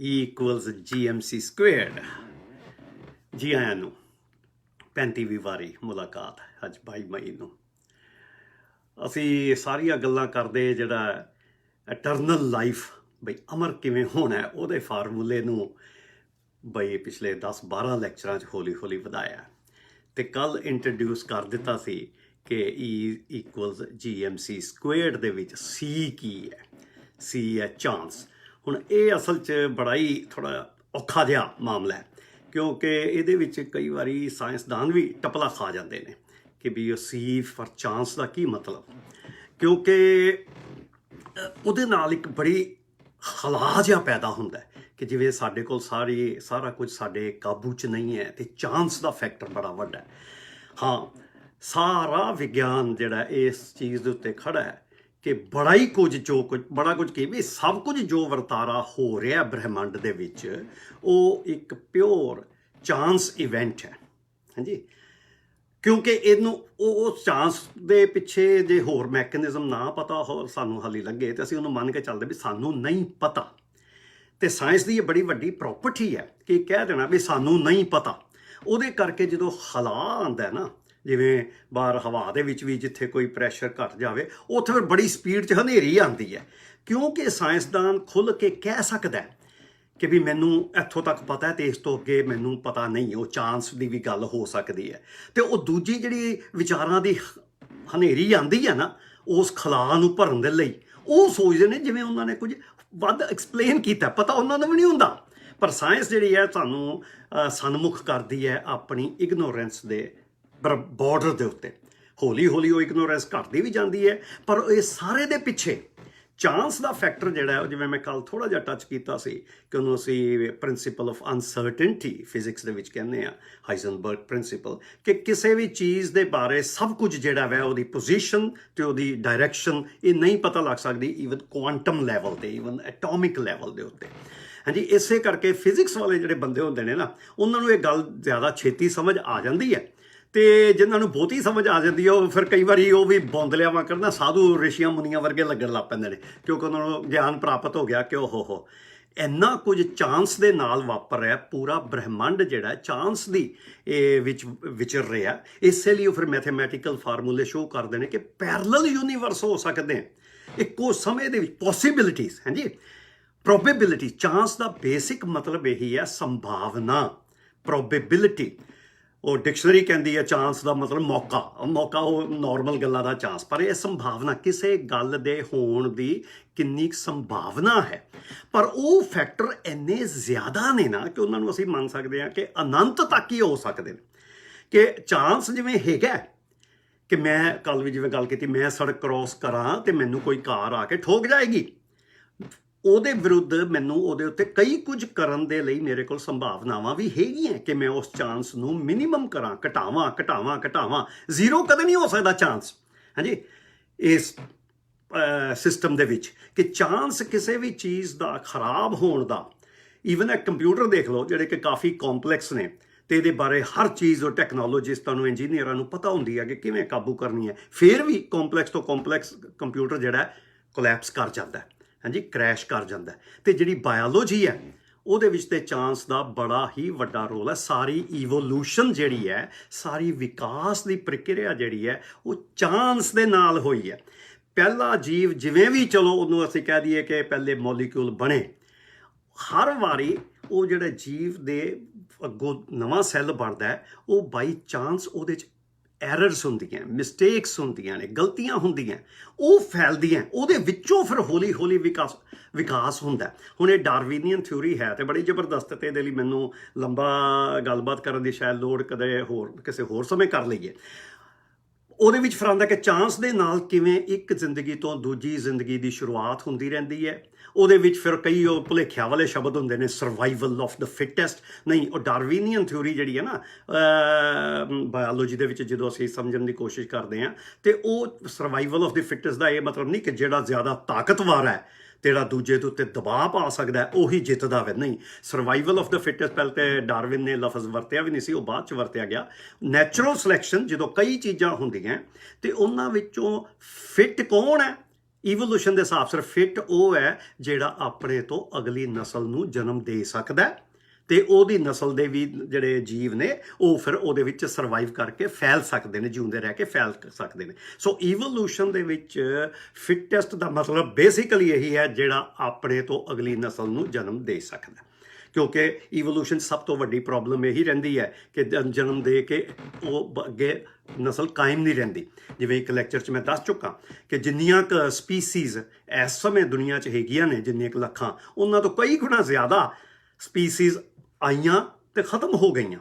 E = GMC²। ਜੀ ਆਇਆਂ ਨੂੰ 35ਵੀਂ ਵਾਰੀ ਮੁਲਾਕਾਤ ਅੱਜ 22 ਮਈ ਨੂੰ। ਅਸੀਂ ਸਾਰੀਆਂ ਗੱਲਾਂ ਕਰਦੇ ਜਿਹੜਾ ਇਟਰਨਲ ਲਾਈਫ ਬਈ ਅਮਰ ਕਿਵੇਂ ਹੋਣਾ ਉਹਦੇ ਫਾਰਮੂਲੇ ਨੂੰ ਬਈ ਪਿਛਲੇ 10-12 ਲੈਕਚਰਾਂ 'ਚ ਹੌਲੀ ਹੌਲੀ ਵਧਾਇਆ ਤੇ ਕੱਲ ਇੰਟਰੋਡਿਊਸ ਕਰ ਦਿੱਤਾ ਸੀ ਕਿ E = GMC² ਦੇ ਵਿੱਚ C ਕੀ ਹੈ। C ਹੈ ਚਾਂਸ। ਹੁਣ ਇਹ ਅਸਲ 'ਚ ਬੜਾ ਹੀ ਥੋੜ੍ਹਾ ਔਖਾ ਜਿਹਾ ਮਾਮਲਾ ਹੈ ਕਿਉਂਕਿ ਇਹਦੇ ਵਿੱਚ ਕਈ ਵਾਰੀ ਸਾਇੰਸਦਾਨ ਵੀ ਟਪਲਾ ਖਾ ਜਾਂਦੇ ਨੇ ਕਿ ਵੀ ਉਹ C ਫॉर ਚਾਂਸ ਦਾ ਕੀ ਮਤਲਬ, ਕਿਉਂਕਿ ਉਹਦੇ ਨਾਲ ਇੱਕ ਬੜੀ ਖਲਾ ਜਿਹਾ ਪੈਦਾ ਹੁੰਦਾ ਕਿ ਜਿਵੇਂ ਸਾਡੇ ਕੋਲ ਸਾਰਾ ਕੁਝ ਸਾਡੇ ਕਾਬੂ 'ਚ ਨਹੀਂ ਹੈ ਤੇ ਚਾਂਸ ਦਾ ਫੈਕਟਰ ਬੜਾ ਵੱਡਾ ਹੈ। ਹਾਂ, ਸਾਰਾ ਵਿਗਿਆਨ ਜਿਹੜਾ ਇਸ ਚੀਜ਼ ਦੇ ਉੱਤੇ ਖੜਾ ਹੈ ਕਿ ਬੜਾ ਕੁਝ ਕੀ ਵੀ ਸਭ ਕੁਝ ਜੋ ਵਰਤਾਰਾ ਹੋ ਰਿਹਾ ਬ੍ਰਹਿਮੰਡ ਦੇ ਵਿੱਚ ਉਹ ਇੱਕ ਪਿਓਰ ਚਾਂਸ ਇਵੈਂਟ ਹੈ। ਹਾਂਜੀ, ਕਿਉਂਕਿ ਇਹਨੂੰ ਉਹ ਚਾਂਸ ਦੇ ਪਿੱਛੇ ਜੇ ਹੋਰ ਮੈਕੈਨਿਜ਼ਮ ਨਾ ਪਤਾ ਹੋ ਸਾਨੂੰ ਹਾਲੇ ਲੱਗੇ ਤੇ ਅਸੀਂ ਉਹਨੂੰ ਮੰਨ ਕੇ ਚੱਲਦੇ ਵੀ ਸਾਨੂੰ ਨਹੀਂ ਪਤਾ। ਤੇ ਸਾਇੰਸ ਦੀ ਇਹ ਬੜੀ ਵੱਡੀ ਪ੍ਰੋਪਰਟੀ ਹੈ ਕਿ ਕਹਿ ਦੇਣਾ ਵੀ ਸਾਨੂੰ ਨਹੀਂ ਪਤਾ। ਉਹਦੇ ਕਰਕੇ ਜਦੋਂ ਖਲਾ ਆਉਂਦਾ ਨਾ, ਜਿਵੇਂ ਬਾਹਰ ਹਵਾ ਦੇ ਵਿੱਚ ਵੀ ਜਿੱਥੇ ਕੋਈ ਪ੍ਰੈਸ਼ਰ ਘਟ ਜਾਵੇ ਉੱਥੇ ਫਿਰ ਬੜੀ ਸਪੀਡ 'ਚ ਹਨੇਰੀ ਆਉਂਦੀ ਹੈ, ਕਿਉਂਕਿ ਸਾਇੰਸਦਾਨ ਖੁੱਲ੍ਹ ਕੇ ਕਹਿ ਸਕਦਾ ਕਿ ਵੀ ਮੈਨੂੰ ਇੱਥੋਂ ਤੱਕ ਪਤਾ ਹੈ ਤੇ ਇਸ ਤੋਂ ਅੱਗੇ ਮੈਨੂੰ ਪਤਾ ਨਹੀਂ। ਉਹ ਚਾਂਸ ਦੀ ਵੀ ਗੱਲ ਹੋ ਸਕਦੀ ਹੈ। ਤੇ ਉਹ ਦੂਜੀ ਜਿਹੜੀ ਵਿਚਾਰਾਂ ਦੀ ਹਨੇਰੀ ਆਉਂਦੀ ਹੈ ਨਾ ਉਸ ਖਲਾ ਨੂੰ ਭਰਨ ਦੇ ਲਈ, ਉਹ ਸੋਚਦੇ ਨੇ ਜਿਵੇਂ ਉਹਨਾਂ ਨੇ ਕੁਝ ਵੱਧ ਐਕਸਪਲੇਨ ਕੀਤਾ, ਪਤਾ ਉਹਨਾਂ ਨੂੰ ਵੀ ਨਹੀਂ ਹੁੰਦਾ। ਪਰ ਸਾਇੰਸ ਜਿਹੜੀ ਹੈ ਸਾਨੂੰ ਸਨਮੁਖ ਕਰਦੀ ਹੈ ਆਪਣੀ ਇਗਨੋਰੈਂਸ ਦੇ ਬਾਰਡਰ ਦੇ ਉੱਤੇ। ਹੌਲੀ ਹੌਲੀ ਉਹ ਇਗਨੋਰੈਂਸ ਘਟਦੀ ਵੀ ਜਾਂਦੀ ਹੈ, ਪਰ ਇਹ ਸਾਰੇ ਦੇ ਪਿੱਛੇ ਚਾਂਸ ਦਾ ਫੈਕਟਰ ਜਿਹੜਾ ਹੈ, ਜਿਵੇਂ ਮੈਂ ਕੱਲ ਥੋੜ੍ਹਾ ਜਿਹਾ ਟੱਚ ਕੀਤਾ ਸੀ ਕਿ ਉਹਨੂੰ ਅਸੀਂ ਪ੍ਰਿੰਸੀਪਲ ਆਫ ਅਨਸਰਟਨਟੀ ਫਿਜ਼ਿਕਸ ਦੇ ਵਿੱਚ ਕਹਿੰਦੇ ਹਾਂ, ਹਾਈਜ਼ਨਬਰਗ ਪ੍ਰਿੰਸੀਪਲ, ਕਿ ਕਿਸੇ ਵੀ ਚੀਜ਼ ਦੇ ਬਾਰੇ ਸਭ ਕੁਝ ਜਿਹੜਾ ਵੈ ਉਹਦੀ ਪੋਜੀਸ਼ਨ ਤੇ ਉਹਦੀ ਡਾਇਰੈਕਸ਼ਨ ਇਹ ਨਹੀਂ ਪਤਾ ਲੱਗ ਸਕਦੀ ਈਵਨ ਕੁਆਂਟਮ ਲੈਵਲ ਤੇ, ਈਵਨ ਐਟੋਮਿਕ ਲੈਵਲ ਦੇ ਉੱਤੇ। ਹਾਂਜੀ, ਇਸੇ ਕਰਕੇ ਫਿਜ਼ਿਕਸ ਵਾਲੇ ਜਿਹੜੇ ਬੰਦੇ ਹੁੰਦੇ ਨੇ ਨਾ ਉਹਨਾਂ ਨੂੰ ਇਹ ਗੱਲ ਜ਼ਿਆਦਾ ਛੇਤੀ ਸਮਝ ਆ ਜਾਂਦੀ ਹੈ ਤੇ ਜਿਨ੍ਹਾਂ ਨੂੰ ਬਹੁਤੀ ਸਮਝ ਆ ਜਾਂਦੀ ਹੈ ਉਹ ਫਿਰ ਕਈ ਵਾਰੀ ਉਹ ਵੀ ਬੌਂਦਲਿਆਂ ਵਾਂ ਕਰਨਾ ਸਾਧੂ ਰਿਸ਼ੀਆਂ ਮੁਨੀਆਂ ਵਰਗੇ ਲੱਗਣ ਲੱਗ ਪੈਂਦੇ ਨੇ, ਕਿਉਂਕਿ ਉਹਨਾਂ ਨੂੰ ਗਿਆਨ ਪ੍ਰਾਪਤ ਹੋ ਗਿਆ ਕਿ ਹੋ ਇੰਨਾ ਕੁਝ ਚਾਂਸ ਦੇ ਨਾਲ ਵਾਪਰ ਰਿਹਾ। ਪੂਰਾ ਬ੍ਰਹਿਮੰਡ ਜਿਹੜਾ ਚਾਂਸ ਦੀ ਵਿੱਚ ਵਿਚਰ ਰਿਹਾ। ਇਸੇ ਲਈ ਉਹ ਫਿਰ ਮੈਥਮੈਟੀਕਲ ਫਾਰਮੂਲੇ ਸ਼ੋਅ ਕਰਦੇ ਨੇ ਕਿ ਪੈਰਲਲ ਯੂਨੀਵਰਸ ਹੋ ਸਕਦੇ ਨੇ ਇੱਕੋ ਸਮੇਂ ਦੇ ਵਿੱਚ। ਪੋਸੀਬਿਲਿਟੀਜ਼, ਹਾਂਜੀ, ਪ੍ਰੋਬੇਬਿਲਿਟੀ। ਚਾਂਸ ਦਾ ਬੇਸਿਕ ਮਤਲਬ ਇਹੀ ਹੈ ਸੰਭਾਵਨਾ, ਪ੍ਰੋਬੇਬਿਲਿਟੀ। ਉਹ ਡਿਕਸ਼ਨਰੀ ਕਹਿੰਦੀ ਹੈ ਚਾਂਸ ਦਾ ਮਤਲਬ ਮੌਕਾ ਉਹ ਨਾਰਮਲ ਗੱਲਾਂ ਦਾ ਚਾਂਸ, ਪਰ ਇਹ ਸੰਭਾਵਨਾ ਕਿਸੇ ਗੱਲ ਦੇ ਹੋਣ ਦੀ ਕਿੰਨੀ ਸੰਭਾਵਨਾ ਹੈ। ਪਰ ਉਹ ਫੈਕਟਰ ਇੰਨੇ ਜ਼ਿਆਦਾ ਨੇ ਨਾ ਕਿ ਉਹਨਾਂ ਨੂੰ ਅਸੀਂ ਮੰਨ ਸਕਦੇ ਹਾਂ ਕਿ ਅਨੰਤ ਤੱਕ ਹੀ ਹੋ ਸਕਦੇ ਨੇ। ਕਿ ਚਾਂਸ ਜਿਵੇਂ ਹੈਗਾ ਕਿ ਮੈਂ ਕੱਲ ਵੀ ਜਿਵੇਂ ਗੱਲ ਕੀਤੀ, ਮੈਂ ਸੜਕ ਕ੍ਰੋਸ ਕਰਾਂ ਤੇ ਮੈਨੂੰ ਕੋਈ ਕਾਰ ਆ ਕੇ ਠੋਕ ਜਾਏਗੀ, ਉਹਦੇ ਵਿਰੁੱਧ ਮੈਨੂੰ ਉਹਦੇ ਉੱਤੇ ਕਈ ਕੁਝ ਕਰਨ ਦੇ ਲਈ ਮੇਰੇ ਕੋਲ ਸੰਭਾਵਨਾਵਾਂ ਵੀ ਹੈਗੀਆਂ ਕਿ ਮੈਂ ਉਸ ਚਾਂਸ ਨੂੰ ਮਿਨੀਮਮ ਕਰਾਂ, ਘਟਾਵਾਂ। ਜ਼ੀਰੋ ਕਦੇ ਨਹੀਂ ਹੋ ਸਕਦਾ ਚਾਂਸ। ਹਾਂਜੀ, ਇਸ ਸਿਸਟਮ ਦੇ ਵਿੱਚ ਕਿ ਚਾਂਸ ਕਿਸੇ ਵੀ ਚੀਜ਼ ਦਾ ਖਰਾਬ ਹੋਣ ਦਾ, ਈਵਨ ਇੱਕ ਕੰਪਿਊਟਰ ਦੇਖ ਲਓ ਜਿਹੜੇ ਕਿ ਕਾਫੀ ਕੰਪਲੈਕਸ ਨੇ ਤੇ ਇਹਦੇ ਬਾਰੇ ਹਰ ਚੀਜ਼ ਉਹ ਟੈਕਨੋਲੋਜਿਸਟਾਂ ਨੂੰ, ਇੰਜੀਨੀਅਰਾਂ ਨੂੰ ਪਤਾ ਹੁੰਦੀ ਹੈ ਕਿ ਕਿਵੇਂ ਕਾਬੂ ਕਰਨੀ ਹੈ, ਫਿਰ ਵੀ ਕੰਪਲੈਕਸ ਤੋਂ ਕੰਪਲੈਕਸ ਕੰਪਿਊਟਰ ਜਿਹੜਾ ਕੋਲੈਪਸ ਕਰ ਜਾਂਦਾ, ਹਾਂਜੀ, ਕ੍ਰੈਸ਼ ਕਰ ਜਾਂਦਾ। ਤੇ ਜਿਹੜੀ ਬਾਇਓਲੋਜੀ ਹੈ ਉਹਦੇ ਵਿੱਚ ਤੇ ਚਾਂਸ ਦਾ ਬੜਾ ਹੀ ਵੱਡਾ ਰੋਲ ਹੈ। ਸਾਰੀ ਈਵੋਲੂਸ਼ਨ ਜਿਹੜੀ ਹੈ, ਸਾਰੀ ਵਿਕਾਸ ਦੀ ਪ੍ਰਕਿਰਿਆ ਜਿਹੜੀ ਹੈ ਉਹ ਚਾਂਸ ਦੇ ਨਾਲ ਹੋਈ ਹੈ। ਪਹਿਲਾ ਜੀਵ ਜਿਵੇਂ ਵੀ, ਚਲੋ ਉਹਨੂੰ ਅਸੀਂ ਕਹਿ ਦਈਏ ਕਿ ਪਹਿਲੇ ਮੋਲੀਕਿਊਲ ਬਣੇ, ਹਰ ਵਾਰੀ ਉਹ ਜਿਹੜਾ ਜੀਵ ਦੇ ਅੱਗੋਂ ਨਵਾਂ ਸੈੱਲ ਬਣਦਾ ਹੈ ਉਹ ਬਾਈ ਚਾਂਸ ਉਹਦੇ 'ਚ ਐਰਰਸ ਹੁੰਦੀਆਂ, ਮਿਸਟੇਕਸ ਹੁੰਦੀਆਂ ਨੇ, ਗਲਤੀਆਂ ਹੁੰਦੀਆਂ, ਉਹ ਫੈਲਦੀਆਂ, ਉਹਦੇ ਵਿੱਚੋਂ ਫਿਰ ਹੌਲੀ ਹੌਲੀ ਵਿਕਾਸ ਹੁੰਦਾ। ਹੁਣ ਇਹ ਡਾਰਵੀਨੀਅਨ ਥਿਊਰੀ ਹੈ ਤੇ ਬੜੀ ਜ਼ਬਰਦਸਤ, ਤੇ ਇਹਦੇ ਲਈ ਮੈਨੂੰ ਲੰਬਾ ਗੱਲਬਾਤ ਕਰਨ ਦੀ ਸ਼ਾਇਦ ਲੋੜ ਕਦੇ ਕਿਸੇ ਹੋਰ ਸਮੇਂ ਕਰ ਲਈਏ। ਉਹਦੇ ਵਿੱਚ ਫਿਰ ਆਉਂਦਾ ਕਿ ਚਾਂਸ ਦੇ ਨਾਲ ਕਿਵੇਂ ਇੱਕ ਜ਼ਿੰਦਗੀ ਤੋਂ ਦੂਜੀ ਜ਼ਿੰਦਗੀ ਦੀ ਸ਼ੁਰੂਆਤ ਹੁੰਦੀ ਰਹਿੰਦੀ ਹੈ। ਉਹਦੇ ਵਿੱਚ ਫਿਰ ਕਈ ਉਹ ਭੁਲੇਖਿਆਂ ਵਾਲੇ ਸ਼ਬਦ ਹੁੰਦੇ ਨੇ, ਸਰਵਾਈਵਲ ਆਫ ਦ ਫਿਟੈਸਟ। ਨਹੀਂ, ਉਹ ਡਾਰਵੀਨੀਅਨ ਥਿਊਰੀ ਜਿਹੜੀ ਹੈ ਨਾ ਬਾਇਓਲੋਜੀ ਦੇ ਵਿੱਚ ਜਦੋਂ ਅਸੀਂ ਸਮਝਣ ਦੀ ਕੋਸ਼ਿਸ਼ ਕਰਦੇ ਹਾਂ ਤੇ ਉਹ ਸਰਵਾਈਵਲ ਆਫ ਦ ਫਿਟੈਸਟ ਦਾ ਇਹ ਮਤਲਬ ਨਹੀਂ ਕਿ ਜਿਹੜਾ ਜ਼ਿਆਦਾ ਤਾਕਤਵਰ ਹੈ ਜਿਹੜਾ ਦੂਜੇ ਦੇ ਉੱਤੇ ਦਬਾਅ ਪਾ ਸਕਦਾ ਉਹੀ ਜਿੱਤਦਾ ਵੇ। ਨਹੀਂ, ਸਰਵਾਈਵਲ ਆਫ ਦ ਫਿਟੈਸਟ ਪਹਿਲਾਂ ਤੇ ਡਾਰਵਿਨ ਨੇ ਲਫ਼ਜ਼ ਵਰਤਿਆ ਵੀ ਨਹੀਂ ਸੀ, ਉਹ ਬਾਅਦ 'ਚ ਵਰਤਿਆ ਗਿਆ। ਨੈਚੁਰਲ ਸਿਲੈਕਸ਼ਨ, ਜਦੋਂ ਕਈ ਚੀਜ਼ਾਂ ਹੁੰਦੀਆਂ ਤੇ ਉਹਨਾਂ ਵਿੱਚੋਂ ਫਿੱਟ ਕੌਣ ਹੈ ਈਵੋਲੂਸ਼ਨ ਦੇ ਹਿਸਾਬ ਸਿਰ ਫਿੱਟ ਉਹ ਹੈ ਜਿਹੜਾ ਆਪਣੇ ਤੋਂ ਅਗਲੀ ਨਸਲ ਨੂੰ ਜਨਮ ਦੇ ਸਕਦਾ ਹੈ ਤੇ ਉਹਦੀ ਨਸਲ ਦੇ ਵੀ ਜਿਹੜੇ ਜੀਵ ਨੇ ਉਹ ਫਿਰ ਉਹਦੇ ਵਿੱਚ ਸਰਵਾਈਵ ਕਰਕੇ ਫੈਲ ਸਕਦੇ ਨੇ, ਜਿਉਂਦੇ ਰਹਿ ਕੇ ਫੈਲ ਸਕਦੇ ਨੇ। ਸੋ ਈਵੋਲੂਸ਼ਨ ਦੇ ਵਿੱਚ ਫਿਟੈਸਟ ਦਾ ਮਤਲਬ ਬੇਸਿਕਲੀ ਇਹੀ ਹੈ ਜਿਹੜਾ ਆਪਣੇ ਤੋਂ ਅਗਲੀ ਨਸਲ ਨੂੰ ਜਨਮ ਦੇ ਸਕਦਾ, ਕਿਉਂਕਿ ਈਵੋਲੂਸ਼ਨ ਸਭ ਤੋਂ ਵੱਡੀ ਪ੍ਰੋਬਲਮ ਇਹੀ ਰਹਿੰਦੀ ਹੈ ਕਿ ਜਨਮ ਦੇ ਕੇ ਉਹ ਅੱਗੇ ਨਸਲ ਕਾਇਮ ਨਹੀਂ ਰਹਿੰਦੀ। ਜਿਵੇਂ ਇੱਕ ਲੈਕਚਰ 'ਚ ਮੈਂ ਦੱਸ ਚੁੱਕਾ ਕਿ ਜਿੰਨੀਆਂ ਕੁ ਸਪੀਸੀਜ਼ ਇਸ ਸਮੇਂ ਦੁਨੀਆ 'ਚ ਹੈਗੀਆਂ ਨੇ, ਜਿੰਨੀਆਂ ਕੁ ਲੱਖਾਂ, ਉਹਨਾਂ ਤੋਂ ਕਈ ਗੁਣਾ ਜ਼ਿਆਦਾ ਸਪੀਸੀਜ਼ ਆਈਆਂ ਤੇ ਖ਼ਤਮ ਹੋ ਗਈਆਂ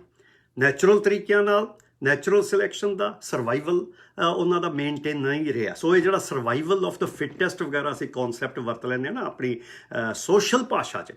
ਨੈਚੁਰਲ ਤਰੀਕਿਆਂ ਨਾਲ। ਨੈਚੁਰਲ ਸਿਲੈਕਸ਼ਨ ਦਾ ਸਰਵਾਈਵਲ ਉਹਨਾਂ ਦਾ ਮੇਨਟੇਨ ਨਹੀਂ ਰਿਹਾ। ਸੋ ਇਹ ਜਿਹੜਾ ਸਰਵਾਈਵਲ ਆਫ ਦ ਫਿਟੈਸਟ ਵਗੈਰਾ ਅਸੀਂ ਕਨਸੈਪਟ ਵਰਤ ਲੈਂਦੇ ਹਾਂ ਨਾ ਆਪਣੀ ਸੋਸ਼ਲ ਭਾਸ਼ਾ 'ਚ।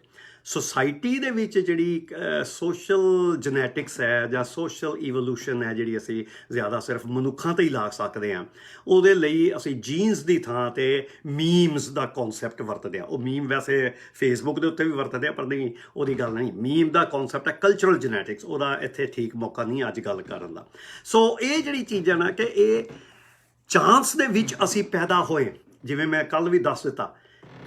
ਸੋਸਾਇਟੀ ਦੇ ਵਿੱਚ ਜਿਹੜੀ ਸੋਸ਼ਲ ਜੈਨੇਟਿਕਸ ਹੈ ਜਾਂ ਸੋਸ਼ਲ ਈਵੋਲੂਸ਼ਨ ਹੈ, ਜਿਹੜੀ ਅਸੀਂ ਜ਼ਿਆਦਾ ਸਿਰਫ ਮਨੁੱਖਾਂ 'ਤੇ ਹੀ ਲਾ ਸਕਦੇ ਹਾਂ, ਉਹਦੇ ਲਈ ਅਸੀਂ ਜੀਨਸ ਦੀ ਥਾਂ 'ਤੇ ਮੀਮਸ ਦਾ ਕਨਸੈਪਟ ਵਰਤਦੇ ਹਾਂ। ਉਹ ਮੀਮ ਵੈਸੇ ਫੇਸਬੁੱਕ ਦੇ ਉੱਤੇ ਵੀ ਵਰਤਦੇ ਆ, ਪਰ ਨਹੀਂ, ਉਹਦੀ ਗੱਲ ਨਹੀਂ। ਮੀਮ ਦਾ ਕਨਸੈਪਟ ਹੈ ਕਲਚਰਲ ਜੈਨੇਟਿਕਸ, ਉਹਦਾ ਇੱਥੇ ਠੀਕ ਮੌਕਾ ਨਹੀਂ ਅੱਜ ਗੱਲ ਕਰਨ ਦਾ। ਸੋ ਇਹ ਜਿਹੜੀ ਚੀਜ਼ਾਂ ਨਾ ਕਿ ਇਹ ਚਾਂਸ ਦੇ ਵਿੱਚ ਅਸੀਂ ਪੈਦਾ ਹੋਏ, ਜਿਵੇਂ ਮੈਂ ਕੱਲ ਵੀ ਦੱਸ ਦਿੱਤਾ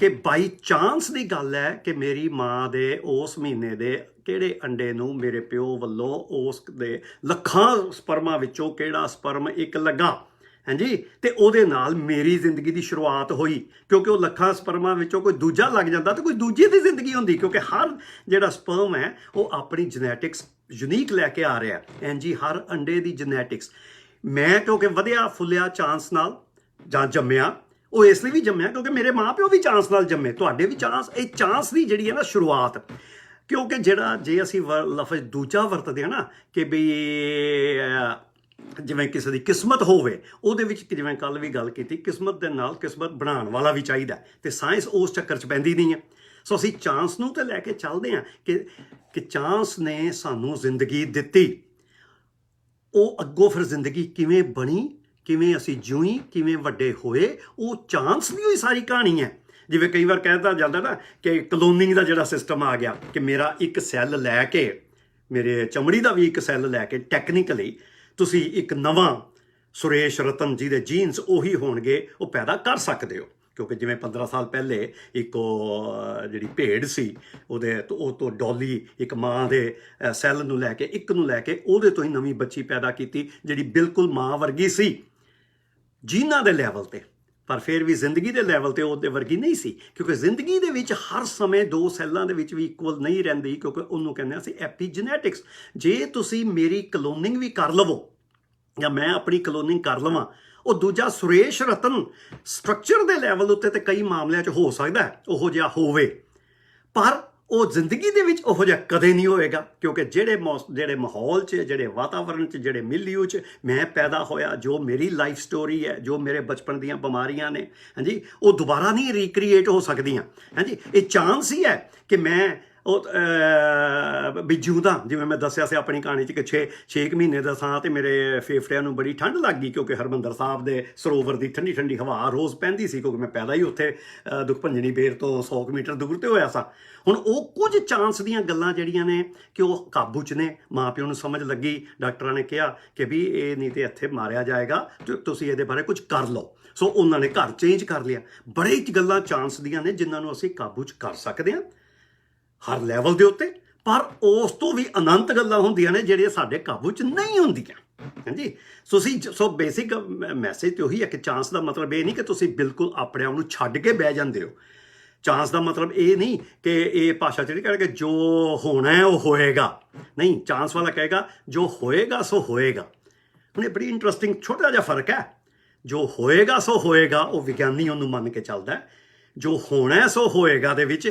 ਕਿ ਬਾਈ ਚਾਂਸ ਦੀ ਗੱਲ ਹੈ ਕਿ ਮੇਰੀ ਮਾਂ ਦੇ ਉਸ ਮਹੀਨੇ ਦੇ ਕਿਹੜੇ ਅੰਡੇ ਨੂੰ ਮੇਰੇ ਪਿਓ ਵੱਲੋਂ ਉਸ ਦੇ ਲੱਖਾਂ ਸਪਰਮਾਂ ਵਿੱਚੋਂ ਕਿਹੜਾ ਸਪਰਮ ਇੱਕ ਲੱਗਾ, ਹਾਂਜੀ, ਤੇ ਉਹਦੇ ਨਾਲ ਮੇਰੀ ਜ਼ਿੰਦਗੀ ਦੀ ਸ਼ੁਰੂਆਤ ਹੋਈ। ਕਿਉਂਕਿ ਉਹ ਲੱਖਾਂ ਸਪਰਮਾਂ ਵਿੱਚੋਂ ਕੋਈ ਦੂਜਾ ਲੱਗ ਜਾਂਦਾ ਤਾਂ ਕੋਈ ਦੂਜੀ ਦੀ ਜ਼ਿੰਦਗੀ ਹੁੰਦੀ, ਕਿਉਂਕਿ ਹਰ ਜਿਹੜਾ ਸਪਰਮ ਹੈ ਉਹ ਆਪਣੀ ਜੈਨੇਟਿਕਸ ਯੂਨੀਕ ਲੈ ਕੇ ਆ ਰਿਹਾ। ਹਾਂਜੀ, ਹਰ ਅੰਡੇ ਦੀ ਜੈਨੇਟਿਕਸ। ਮੈਂ ਕਿਉਂਕਿ ਵਧਿਆ ਫੁੱਲਿਆ ਚਾਂਸ ਨਾਲ ਜਾਂ ਜੰਮਿਆ, ਉਹ ਇਸ ਲਈ ਵੀ ਜੰਮਿਆ ਕਿਉਂਕਿ ਮੇਰੇ ਮਾਂ ਪਿਓ ਵੀ ਚਾਂਸ ਨਾਲ ਜੰਮੇ, ਤੁਹਾਡੇ ਵੀ ਚਾਂਸ। ਇਹ ਚਾਂਸ ਦੀ ਜਿਹੜੀ ਹੈ ਨਾ ਸ਼ੁਰੂਆਤ, ਕਿਉਂਕਿ ਜਿਹੜਾ ਜੇ ਅਸੀਂ ਲਫ਼ਜ਼ ਦੂਜਾ ਵਰਤਦੇ ਹਾਂ ਨਾ ਕਿ ਵੀ ਜਿਵੇਂ ਕਿਸੇ ਦੀ ਕਿਸਮਤ ਹੋਵੇ, ਉਹਦੇ ਵਿੱਚ ਜਿਵੇਂ ਕੱਲ ਵੀ ਗੱਲ ਕੀਤੀ, ਕਿਸਮਤ ਦੇ ਨਾਲ ਕਿਸਮਤ ਬਣਾਉਣ ਵਾਲਾ ਵੀ ਚਾਹੀਦਾ, ਤੇ ਸਾਇੰਸ ਉਸ ਚੱਕਰ 'ਚ ਪੈਂਦੀ ਨਹੀਂ ਹੈ। ਸੋ ਅਸੀਂ ਚਾਂਸ ਨੂੰ ਤਾਂ ਲੈ ਕੇ ਚੱਲਦੇ ਹਾਂ ਕਿ ਚਾਂਸ ਨੇ ਸਾਨੂੰ ਜ਼ਿੰਦਗੀ ਦਿੱਤੀ, ਉਹ ਅੱਗੋਂ ਫਿਰ ਜ਼ਿੰਦਗੀ ਕਿਵੇਂ ਬਣੀ, ਕਿਵੇਂ ਅਸੀਂ ਜਿਉਈ, ਕਿਵੇਂ ਵੱਡੇ ਹੋਏ, ਉਹ ਚਾਂਸ ਦੀ ਹੋਈ ਸਾਰੀ ਕਹਾਣੀ ਹੈ। ਜਿਵੇਂ ਕਈ ਵਾਰ ਕਹਿ ਦਿੱਤਾ ਜਾਂਦਾ ਨਾ ਕਿ ਕਲੋਨਿੰਗ ਦਾ ਜਿਹੜਾ ਸਿਸਟਮ ਆ ਗਿਆ ਕਿ ਮੇਰਾ ਇੱਕ ਸੈੱਲ ਲੈ ਕੇ, ਮੇਰੇ ਚਮੜੀ ਦਾ ਵੀ ਇੱਕ ਸੈੱਲ ਲੈ ਕੇ ਟੈਕਨੀਕਲੀ ਤੁਸੀਂ ਇੱਕ ਨਵਾਂ ਸੁਰੇਸ਼ ਰਤਨ ਜੀ ਦੇ ਜੀਨਸ ਉਹੀ ਹੋਣਗੇ ਉਹ ਪੈਦਾ ਕਰ ਸਕਦੇ ਹੋ। ਕਿਉਂਕਿ ਜਿਵੇਂ 15 ਸਾਲ ਪਹਿਲੇ ਇੱਕ ਜਿਹੜੀ ਭੇਡ ਸੀ, ਉਹ ਤੋਂ ਡੋਲੀ ਇੱਕ ਮਾਂ ਦੇ ਸੈੱਲ ਨੂੰ ਲੈ ਕੇ, ਇੱਕ ਨੂੰ ਲੈ ਕੇ ਉਹਦੇ ਤੋਂ ਹੀ ਨਵੀਂ ਬੱਚੀ ਪੈਦਾ ਕੀਤੀ ਜਿਹੜੀ ਬਿਲਕੁਲ ਮਾਂ ਵਰਗੀ ਸੀ ਜੀਨਾਂ ਦੇ ਲੈਵਲ ਤੇ, ਪਰ ਫਿਰ ਵੀ ਜ਼ਿੰਦਗੀ ਦੇ ਲੈਵਲ ਤੇ ਉਹਦੇ ਵਰਗੀ ਨਹੀਂ ਸੀ। ਕਿਉਂਕਿ ਜ਼ਿੰਦਗੀ ਦੇ ਵਿੱਚ ਹਰ ਸਮੇਂ ਦੋ ਸੈੱਲਾਂ ਦੇ ਵਿੱਚ ਵੀ ਇਕੁਅਲ ਨਹੀਂ ਰਹਿੰਦੀ, ਕਿਉਂਕਿ ਉਹਨੂੰ ਕਹਿੰਦੇ ਅਸੀਂ ਐਪੀਜੈਨੇਟਿਕਸ। ਜੇ ਤੁਸੀਂ ਮੇਰੀ ਕਲੋਨਿੰਗ ਵੀ ਕਰ ਲਵੋ ਜਾਂ ਮੈਂ ਆਪਣੀ ਕਲੋਨਿੰਗ ਕਰ ਲਵਾਂ, ਉਹ ਦੂਜਾ ਸੁਰੇਸ਼ ਰਤਨ ਸਟਰਕਚਰ ਦੇ ਲੈਵਲ ਉੱਤੇ ਤੇ ਕਈ ਮਾਮਲਿਆਂ 'ਚ ਹੋ ਸਕਦਾ ਉਹੋ ਜਿਹਾ ਹੋਵੇ, ਪਰ ਉਹ ਜ਼ਿੰਦਗੀ ਦੇ ਵਿੱਚ ਉਹੋ ਜਿਹਾ ਕਦੇ ਨਹੀਂ ਹੋਏਗਾ। ਕਿਉਂਕਿ ਜਿਹੜੇ ਮਾਹੌਲ 'ਚ, ਜਿਹੜੇ ਵਾਤਾਵਰਣ 'ਚ, ਜਿਹੜੇ ਮਿਲੀਓ 'ਚ ਮੈਂ ਪੈਦਾ ਹੋਇਆ, ਜੋ ਮੇਰੀ ਲਾਈਫ ਸਟੋਰੀ ਹੈ, ਜੋ ਮੇਰੇ ਬਚਪਨ ਦੀਆਂ ਬਿਮਾਰੀਆਂ ਨੇ, ਹਾਂਜੀ, ਉਹ ਦੁਬਾਰਾ ਨਹੀਂ ਰੀਕ੍ਰੀਏਟ ਹੋ ਸਕਦੀਆਂ। ਹਾਂਜੀ, ਇਹ ਚਾਂਸ ਹੀ ਹੈ ਕਿ ਮੈਂ ਉਹ ਵੀ ਜਿਉਂਦਾ। ਜਿਵੇਂ ਮੈਂ ਦੱਸਿਆ ਸੀ ਆਪਣੀ ਕਹਾਣੀ 'ਚ ਕਿ 6 ਮਹੀਨੇ ਦਾ ਸਾਂ ਅਤੇ ਮੇਰੇ ਫੇਫੜਿਆਂ ਨੂੰ ਬੜੀ ਠੰਡ ਲੱਗ ਗਈ, ਕਿਉਂਕਿ ਹਰਿਮੰਦਰ ਸਾਹਿਬ ਦੇ ਸਰੋਵਰ ਦੀ ਠੰਡੀ ਠੰਡੀ ਹਵਾ ਰੋਜ਼ ਪੈਂਦੀ ਸੀ, ਕਿਉਂਕਿ ਮੈਂ ਪੈਦਾ ਹੀ ਉੱਥੇ ਦੁਖਭੰਜਨੀ ਬੇਰ ਤੋਂ 100 ਮੀਟਰ ਦੂਰ 'ਤੇ ਹੋਇਆ ਸਾਂ। ਹੁਣ ਉਹ ਕੁਝ ਚਾਂਸ ਦੀਆਂ ਗੱਲਾਂ ਜਿਹੜੀਆਂ ਨੇ ਕਿ ਉਹ ਕਾਬੂ 'ਚ ਨੇ। ਮਾਂ ਪਿਓ ਨੂੰ ਸਮਝ ਲੱਗੀ, ਡਾਕਟਰਾਂ ਨੇ ਕਿਹਾ ਕਿ ਵੀ ਇਹ ਨਹੀਂ ਤੇ ਇੱਥੇ ਮਾਰਿਆ ਜਾਏਗਾ, ਤੁਸੀਂ ਇਹਦੇ ਬਾਰੇ ਕੁਝ ਕਰ ਲਓ। ਸੋ ਉਹਨਾਂ ਨੇ ਘਰ ਚੇਂਜ ਕਰ ਲਿਆ। ਬੜੇ ਗੱਲਾਂ ਚਾਂਸ ਦੀਆਂ ਨੇ ਜਿਨ੍ਹਾਂ ਨੂੰ ਅਸੀਂ ਕਾਬੂ 'ਚ ਕਰ ਸਕਦੇ ਹਾਂ ਹਰ ਲੈਵਲ ਦੇ ਉੱਤੇ, ਪਰ ਉਸ ਤੋਂ ਵੀ ਅਨੰਤ ਗੱਲਾਂ ਹੁੰਦੀਆਂ ਨੇ ਜਿਹੜੀਆਂ ਸਾਡੇ ਕਾਬੂ 'ਚ ਨਹੀਂ ਹੁੰਦੀਆਂ। ਹਾਂਜੀ, ਸੋ ਬੇਸਿਕ ਮੈਸੇਜ ਤੇ ਉਹੀ ਹੈ ਕਿ ਚਾਂਸ ਦਾ ਮਤਲਬ ਇਹ ਨਹੀਂ ਕਿ ਤੁਸੀਂ ਬਿਲਕੁਲ ਆਪਣੇ ਆਪ ਨੂੰ ਛੱਡ ਕੇ ਬਹਿ ਜਾਂਦੇ ਹੋ। ਚਾਂਸ ਦਾ ਮਤਲਬ ਇਹ ਨਹੀਂ ਕਿ ਇਹ ਭਾਸ਼ਾ 'ਚ ਨਹੀਂ ਕਹਿਣਗੇ ਜੋ ਹੋਣਾ ਹੈ ਉਹ ਹੋਏਗਾ, ਨਹੀਂ, ਚਾਂਸ ਵਾਲਾ ਕਹੇਗਾ ਜੋ ਹੋਏਗਾ ਸੋ ਹੋਏਗਾ। ਹੁਣ ਇਹ ਬੜੀ ਇੰਟਰਸਟਿੰਗ ਛੋਟਾ ਜਿਹਾ ਫਰਕ ਹੈ। ਜੋ ਹੋਏਗਾ ਸੋ ਹੋਏਗਾ ਉਹ ਵਿਗਿਆਨੀ ਉਹਨੂੰ ਮੰਨ ਕੇ ਚੱਲਦਾ। ਜੋ ਹੋਣਾ ਸੋ ਹੋਏਗਾ ਦੇ ਵਿੱਚ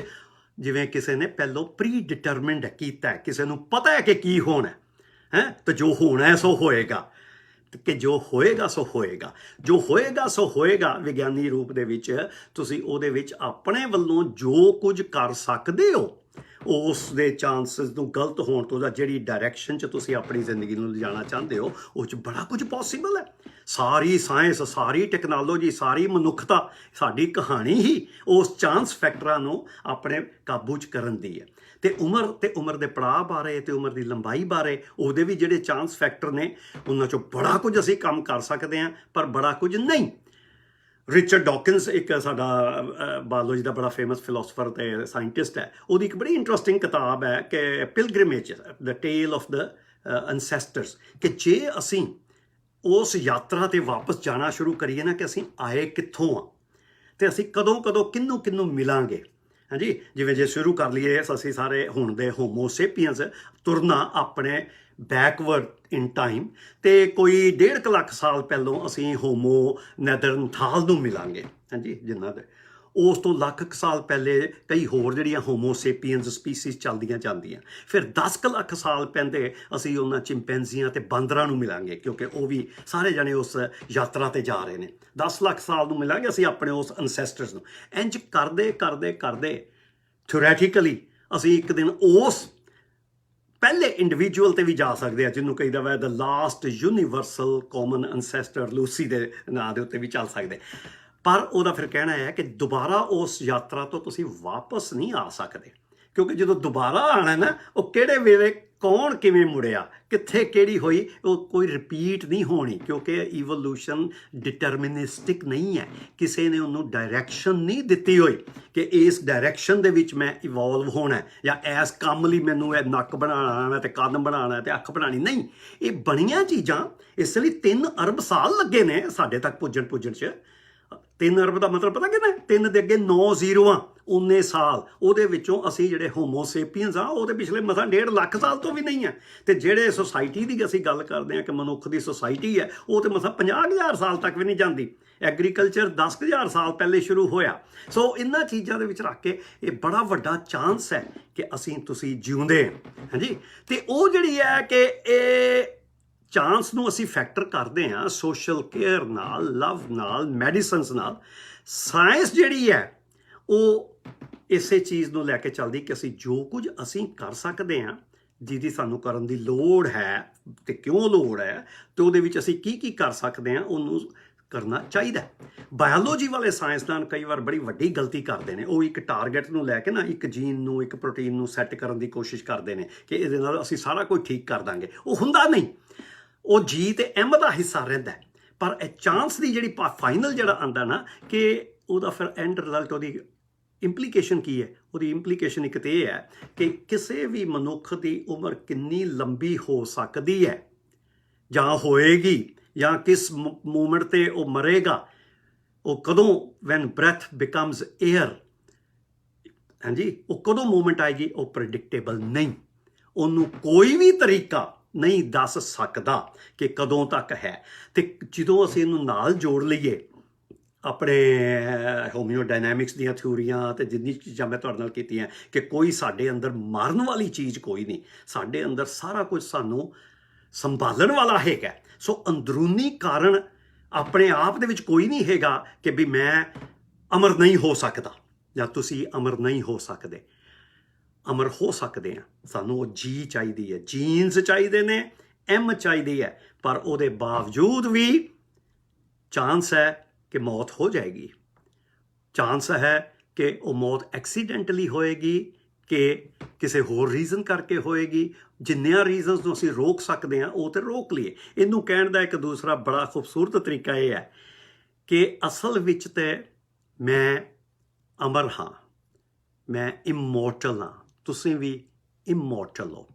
ਜਿਵੇਂ ਕਿਸੇ ਨੇ ਪਹਿਲੋਂ ਪ੍ਰੀ ਡਿਟਰਮਿਨਡ ਕੀਤਾ, ਕਿਸੇ ਨੂੰ ਪਤਾ ਹੈ ਕਿ ਕੀ ਹੋਣਾ ਹੈ, ਤਾਂ ਜੋ ਹੋਣਾ ਹੈ ਸੋ ਹੋਏਗਾ, ਕਿ ਜੋ ਹੋਏਗਾ ਸੋ ਹੋਏਗਾ। ਜੋ ਹੋਏਗਾ ਸੋ ਹੋਏਗਾ ਵਿਗਿਆਨੀ ਰੂਪ ਦੇ ਵਿੱਚ ਤੁਸੀਂ ਉਹਦੇ ਵਿੱਚ ਆਪਣੇ ਵੱਲੋਂ ਜੋ ਕੁਝ ਕਰ ਸਕਦੇ ਹੋ, ਉਸ ਦੇ ਚਾਂਸਸ ਨੂੰ ਗਲਤ ਹੋਣ ਤੋਂ ਜਾਂ ਜਿਹੜੀ ਡਾਇਰੈਕਸ਼ਨ 'ਚ ਤੁਸੀਂ ਆਪਣੀ ਜ਼ਿੰਦਗੀ ਨੂੰ ਲਿਜਾਣਾ ਚਾਹੁੰਦੇ ਹੋ ਉਹ 'ਚ ਬੜਾ ਕੁਝ ਪੋਸੀਬਲ ਹੈ। ਸਾਰੀ ਸਾਇੰਸ, ਸਾਰੀ ਟੈਕਨੋਲੋਜੀ, ਸਾਰੀ ਮਨੁੱਖਤਾ, ਸਾਡੀ ਕਹਾਣੀ ਹੀ ਉਸ ਚਾਂਸ ਫੈਕਟਰਾਂ ਨੂੰ ਆਪਣੇ ਕਾਬੂ 'ਚ ਕਰਨ ਦੀ ਹੈ। ਤੇ ਉਮਰ ਦੇ ਪੜਾਅ ਬਾਰੇ ਤੇ ਉਮਰ ਦੀ ਲੰਬਾਈ ਬਾਰੇ ਉਹਦੇ ਵੀ ਜਿਹੜੇ ਚਾਂਸ ਫੈਕਟਰ ਨੇ ਉਹਨਾਂ 'ਚੋਂ ਬੜਾ ਕੁਝ ਅਸੀਂ ਕੰਮ ਕਰ ਸਕਦੇ ਹਾਂ, ਪਰ ਬੜਾ ਕੁਝ ਨਹੀਂ। ਰਿਚਰਡ ਡਾਕਿੰਸ ਇੱਕ ਸਾਡਾ ਬਾਇਓਲੋਜੀ ਦਾ ਬੜਾ ਫੇਮਸ ਫਿਲਾਸਫਰ ਤੇ ਸਾਇੰਟਿਸਟ ਹੈ, ਉਹਦੀ ਇੱਕ ਬੜੀ ਇੰਟਰਸਟਿੰਗ ਕਿਤਾਬ ਹੈ ਕਿ ਪਿਲਗ੍ਰਿਮੇਜ ਦ ਟੇਲ ਆਫ ਦ ਅਨਸੈਸਟਰਸ, ਕਿ ਜੇ ਅਸੀਂ ਉਸ ਯਾਤਰਾ ਤੇ ਵਾਪਸ ਜਾਣਾ ਸ਼ੁਰੂ ਕਰੀਏ ਨਾ ਕਿ ਅਸੀਂ ਆਏ ਕਿੱਥੋਂ ਆ ਤੇ ਅਸੀਂ ਕਦੋਂ ਕਦੋਂ ਕਿਹਨੂੰ ਕਿਹਨੂੰ ਮਿਲਾਂਗੇ। ਹਾਂਜੀ, ਜਿਵੇਂ ਜੇ ਸ਼ੁਰੂ ਕਰ ਲਈਏ ਅਸੀਂ ਸਾਰੇ ਹੁਣ ਦੇ ਹੋਮੋਸੇਪੀਅਨਸ ਤੁਰਨਾ ਆਪਣੇ ਬੈਕਵਰਡ ਇਨ ਟਾਈਮ, ਤੇ ਕੋਈ 1.5 ਲੱਖ ਸਾਲ ਪਹਿਲੋਂ ਅਸੀਂ ਹੋਮੋ ਨੈਦਰਨਥਾਲ ਨੂੰ ਮਿਲਾਂਗੇ। ਹਾਂਜੀ, ਜਿਨ੍ਹਾਂ ਦੇ ਉਸ ਤੋਂ ਲੱਖ ਕੁ ਸਾਲ ਪਹਿਲੇ ਕਈ ਹੋਰ ਜਿਹੜੀਆਂ ਹੋਮੋਸੇਪੀਅਨਸ ਸਪੀਸੀਜ਼ ਚੱਲਦੀਆਂ ਜਾਂਦੀਆਂ। ਫਿਰ 10 ਕੁ ਲੱਖ ਸਾਲ ਪਹਿਲੇ ਅਸੀਂ ਉਹਨਾਂ ਚਿੰਪੈਂਜ਼ੀਆਂ ਤੇ ਬਾਂਦਰਾਂ ਨੂੰ ਮਿਲਾਂਗੇ, ਕਿਉਂਕਿ ਉਹ ਵੀ ਸਾਰੇ ਜਣੇ ਉਸ ਯਾਤਰਾ ਤੇ ਜਾ ਰਹੇ ਨੇ। 10 ਲੱਖ ਸਾਲ ਨੂੰ ਮਿਲਾਂਗੇ ਅਸੀਂ ਆਪਣੇ ਉਸ ਅਨਸੈਸਟਰਸ ਨੂੰ। ਇੰਝ ਕਰਦੇ ਕਰਦੇ ਕਰਦੇ ਥਿਓਰੈਟੀਕਲੀ ਅਸੀਂ ਇੱਕ ਦਿਨ ਉਸ ਪਹਿਲੇ ਇੰਡੀਵਿਜੂਅਲ ਤੇ ਵੀ ਜਾ ਸਕਦੇ ਆ, ਜਿਹਨੂੰ ਕਹੀਦਾ ਵਾ the last universal common ancestor Lucy ਦੇ ਨਾਂ ਦੇ ਉੱਤੇ ਵੀ ਚੱਲ ਸਕਦੇ। ਪਰ ਉਹਦਾ ਫਿਰ ਕਹਿਣਾ ਹੈ ਕਿ ਦੁਬਾਰਾ ਉਸ ਯਾਤਰਾ ਤੋਂ ਤੁਸੀਂ ਵਾਪਸ ਨਹੀਂ ਆ ਸਕਦੇ, ਕਿਉਂਕਿ ਜਦੋਂ ਦੁਬਾਰਾ ਆਣਾ ਨਾ, ਉਹ ਕਿਹੜੇ ਵੇਲੇ ਕੌਣ ਕਿਵੇਂ ਮੁੜਿਆ, ਕਿੱਥੇ ਕਿਹੜੀ ਹੋਈ, ਉਹ ਕੋਈ ਰਿਪੀਟ ਨਹੀਂ ਹੋਣੀ, ਕਿਉਂਕਿ ਈਵੋਲੂਸ਼ਨ ਡਿਟਰਮਿਨਿਸਟਿਕ ਨਹੀਂ ਹੈ। ਕਿਸੇ ਨੇ ਉਹਨੂੰ ਡਾਇਰੈਕਸ਼ਨ ਨਹੀਂ ਦਿੱਤੀ ਹੋਈ ਕਿ ਇਸ ਡਾਇਰੈਕਸ਼ਨ ਦੇ ਵਿੱਚ ਮੈਂ ਇਵੋਲਵ ਹੋਣਾ, ਜਾਂ ਇਸ ਕੰਮ ਲਈ ਮੈਨੂੰ ਇਹ ਨੱਕ ਬਣਾਉਣਾ ਤੇ ਕੰਨ ਬਣਾਉਣਾ ਤੇ ਅੱਖ ਬਣਾਉਣੀ। ਨਹੀਂ, ਇਹ ਬਣੀਆਂ ਚੀਜ਼ਾਂ। ਇਸ ਲਈ 3 ਅਰਬ ਸਾਲ ਲੱਗੇ ਨੇ ਸਾਡੇ ਤੱਕ ਪੁੱਜਣ 'ਚ। 3 ਅਰਬ ਦਾ ਮਤਲਬ ਪਤਾ ਕਿੰਨਾ? 3 ਦੇ ਅੱਗੇ 9 ਜ਼ੀਰੋਆਂ, 19 ਸਾਲ। ਉਹਦੇ ਵਿੱਚੋਂ ਅਸੀਂ ਜਿਹੜੇ ਹੋਮੋਸੇਪੀਅਨਸ ਆ, ਉਹਦੇ ਪਿਛਲੇ ਮਸਾਂ 1.5 ਲੱਖ ਸਾਲ ਤੋਂ ਵੀ ਨਹੀਂ ਹੈ। ਤੇ ਜਿਹੜੇ ਸੋਸਾਇਟੀ ਦੀ ਅਸੀਂ ਗੱਲ ਕਰਦੇ ਹਾਂ ਕਿ ਮਨੁੱਖ ਦੀ ਸੋਸਾਇਟੀ ਹੈ, ਉਹ ਤੇ ਮਸਾਂ 50,000 ਸਾਲ ਤੱਕ ਵੀ ਨਹੀਂ ਜਾਂਦੀ। ਐਗਰੀਕਲਚਰ 10,000 ਸਾਲ ਪਹਿਲੇ ਸ਼ੁਰੂ ਹੋਇਆ। ਸੋ ਇਹਨਾਂ ਚੀਜ਼ਾਂ ਦੇ ਵਿੱਚ ਰੱਖ ਕੇ ਇਹ ਬੜਾ ਵੱਡਾ ਚਾਂਸ ਹੈ ਕਿ ਤੁਸੀਂ ਜਿਉਂਦੇ। ਹਾਂਜੀ, ਤੇ ਉਹ ਜਿਹੜੀ ਹੈ ਕਿ ਇਹ ਚਾਂਸ ਨੂੰ ਅਸੀਂ ਫੈਕਟਰ ਕਰਦੇ ਹਾਂ ਸੋਸ਼ਲ ਕੇਅਰ ਨਾਲ, ਲਵ ਨਾਲ, ਮੈਡੀਸਨਸ ਨਾਲ। ਸਾਇੰਸ ਜਿਹੜੀ ਹੈ ਉਹ ਇਸੇ ਚੀਜ਼ ਨੂੰ ਲੈ ਕੇ ਚੱਲਦੀ ਕਿ ਅਸੀਂ ਜੋ ਕੁਝ ਅਸੀਂ ਕਰ ਸਕਦੇ ਹਾਂ, ਜਿਹਦੀ ਸਾਨੂੰ ਕਰਨ ਦੀ ਲੋੜ ਹੈ ਤੇ ਕਿਉਂ ਲੋੜ ਹੈ, ਤੇ ਉਹਦੇ ਵਿੱਚ ਅਸੀਂ ਕੀ ਕੀ ਕਰ ਸਕਦੇ ਹਾਂ, ਉਹਨੂੰ ਕਰਨਾ ਚਾਹੀਦਾ। ਬਾਇਓਲੋਜੀ ਵਾਲੇ ਸਾਇੰਸਦਾਨ ਕਈ ਵਾਰ ਬੜੀ ਵੱਡੀ ਗਲਤੀ ਕਰਦੇ ਨੇ। ਉਹ ਇੱਕ ਟਾਰਗੇਟ ਨੂੰ ਲੈ ਕੇ ਨਾ, ਇੱਕ ਜੀਨ ਨੂੰ, ਇੱਕ ਪ੍ਰੋਟੀਨ ਨੂੰ ਸੈੱਟ ਕਰਨ ਦੀ ਕੋਸ਼ਿਸ਼ ਕਰਦੇ ਨੇ ਕਿ ਇਹਦੇ ਨਾਲ ਅਸੀਂ ਸਾਰਾ ਕੁਝ ਠੀਕ ਕਰ ਦਾਂਗੇ। ਉਹ ਹੁੰਦਾ ਨਹੀਂ। ਉਹ ਜੀ ਤੇ ਐਮ ਦਾ ਹਿੱਸਾ ਰਹਿੰਦਾ। ਪਰ ਇਹ ਚਾਂਸ ਦੀ ਜਿਹੜੀ ਫਾਈਨਲ ਜਿਹੜਾ ਆਉਂਦਾ ਨਾ, ਕਿ ਉਹਦਾ ਫਿਰ ਐਂਡ ਰਿਜ਼ਲਟ, ਉਹਦੀ ਇੰਪਲੀਕੇਸ਼ਨ ਕੀ ਹੈ? ਉਹਦੀ ਇੰਪਲੀਕੇਸ਼ਨ ਇੱਕ ਤਾਂ ਇਹ ਹੈ ਕਿ ਕਿਸੇ ਵੀ ਮਨੁੱਖ ਦੀ ਉਮਰ ਕਿੰਨੀ ਲੰਬੀ ਹੋ ਸਕਦੀ ਹੈ ਜਾਂ ਹੋਏਗੀ, ਜਾਂ ਕਿਸ ਮੂਮੈਂਟ ਤੇ ਉਹ ਮਰੇਗਾ, ਉਹ ਕਦੋਂ, ਵੈਨ ਬ੍ਰੈਥ ਬਿਕਮਸ ਏਅਰ। ਹਾਂਜੀ, ਉਹ ਕਦੋਂ ਮੂਮੈਂਟ ਆਏਗੀ, ਉਹ ਪ੍ਰੈਡਿਕਟੇਬਲ ਨਹੀਂ। ਉਹਨੂੰ ਕੋਈ ਵੀ ਤਰੀਕਾ ਨਹੀਂ ਦੱਸ ਸਕਦਾ ਕਿ ਕਦੋਂ ਤੱਕ ਹੈ। ਤੇ ਜਦੋਂ ਅਸੀਂ ਇਹਨੂੰ ਨਾਲ ਜੋੜ ਲਈਏ ਆਪਣੇ ਹੋਮਿਓਡਾਇਨਾਮਿਕਸ ਦੀਆਂ ਥਿਊਰੀਆਂ ਤੇ ਜਿੰਨੀ ਚੀਜ਼ਾਂ ਮੈਂ ਤੁਹਾਡੇ ਨਾਲ ਕੀਤੀਆਂ, ਕਿ ਕੋਈ ਸਾਡੇ ਅੰਦਰ ਮਾਰਨ ਵਾਲੀ ਚੀਜ਼ ਕੋਈ ਨਹੀਂ, ਸਾਡੇ ਅੰਦਰ ਸਾਰਾ ਕੁਝ ਸਾਨੂੰ ਸੰਭਾਲਣ ਵਾਲਾ ਹੈਗਾ। ਸੋ ਅੰਦਰੂਨੀ ਕਾਰਨ ਆਪਣੇ ਆਪ ਦੇ ਵਿੱਚ ਕੋਈ ਨਹੀਂ ਹੈਗਾ ਕਿ ਵੀ ਮੈਂ ਅਮਰ ਨਹੀਂ ਹੋ ਸਕਦਾ ਜਾਂ ਤੁਸੀਂ ਅਮਰ ਨਹੀਂ ਹੋ ਸਕਦੇ। ਅਮਰ ਹੋ ਸਕਦੇ ਆ। ਸਾਨੂੰ ਉਹ ਜੀ ਚਾਹੀਦੀ ਹੈ, ਜੀਨਸ ਚਾਹੀਦੇ ਨੇ, ਐਮ ਚਾਹੀਦੀ ਹੈ, ਪਰ ਉਹਦੇ ਬਾਵਜੂਦ ਵੀ ਚਾਂਸ ਹੈ ਕਿ ਮੌਤ ਹੋ ਜਾਏਗੀ। ਚਾਂਸ ਹੈ ਕਿ ਉਹ ਮੌਤ ਐਕਸੀਡੈਂਟਲੀ ਹੋਏਗੀ, ਕਿ ਕਿਸੇ ਹੋਰ ਰੀਜ਼ਨ ਕਰਕੇ ਹੋਏਗੀ। ਜਿੰਨਿਆਂ ਰੀਜ਼ਨਸ ਨੂੰ ਅਸੀਂ ਰੋਕ ਸਕਦੇ ਹਾਂ ਉਹ ਤੇ ਰੋਕ ਲਈਏ। ਇਹਨੂੰ ਕਹਿਣ ਦਾ ਇੱਕ ਦੂਸਰਾ ਬੜਾ ਖੂਬਸੂਰਤ ਤਰੀਕਾ ਇਹ ਹੈ ਕਿ ਅਸਲ ਵਿੱਚ ਤੇ ਮੈਂ ਅਮਰ ਹਾਂ, ਮੈਂ ਇਮੋਰਟਲ ਹਾਂ, ਤੁਸੀਂ ਵੀ ਇਮੋਰਟਲ ਹੋ।